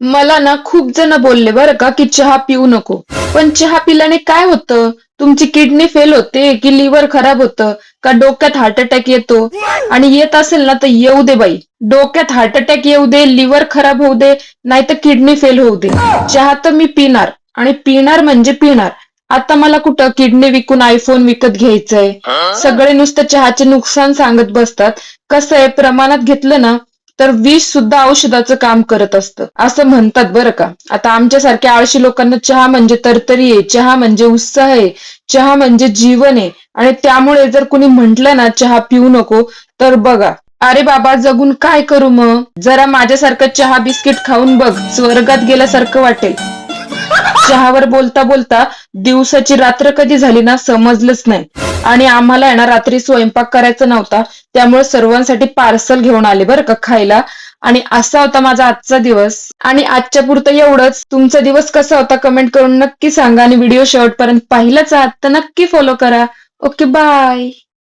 मला ना खूप जण बोलले बरं का की चहा पिऊ नको. पण चहा पिल्याने काय होतं? तुमची किडनी फेल होते की लिव्हर खराब होतं का डोक्यात हार्ट अटॅक येतो? आणि येत असेल ना तर येऊ दे बाई. डोक्यात हार्ट अटॅक येऊ दे, लिव्हर खराब होऊ दे, नाहीतर किडनी फेल होऊ दे. चहा तर मी पिणार आणि पिणार म्हणजे पिणार. आता मला कुठं किडनी विकून आयफोन विकत घ्यायचंय. सगळे नुसतं चहाचे नुकसान सांगत बसतात. कसं आहे प्रमाणात घेतलं ना तर विष सुद्धा औषधाचं काम करत असतं असं म्हणतात बरं का. आता आमच्यासारख्या आळशी लोकांना चहा म्हणजे तरतरी आहे, चहा म्हणजे उत्साह आहे, चहा म्हणजे जीवन आहे. आणि त्यामुळे जर कुणी म्हटलं ना चहा पिऊ नको तर बघा, अरे बाबा जगून काय करू मग? जरा माझ्यासारखं चहा बिस्किट खाऊन बघ, स्वर्गात गेल्यासारखं वाटेल. चहावर बोलता बोलता दिवसाची रात्र कधी झाली ना समजलंच नाही. आणि आम्हाला आहे ना रात्री स्वयंपाक करायचा नव्हता, त्यामुळे सर्वांसाठी पार्सल घेऊन आले बरं का खायला. आणि असा होता माझा आजचा दिवस. आणि आजच्या पुरतं एवढंच. तुमचा दिवस कसा होता कमेंट करून नक्की सांगा. आणि व्हिडिओ शेवटपर्यंत पाहिलाच आहात तर नक्की फॉलो करा. Okay bye.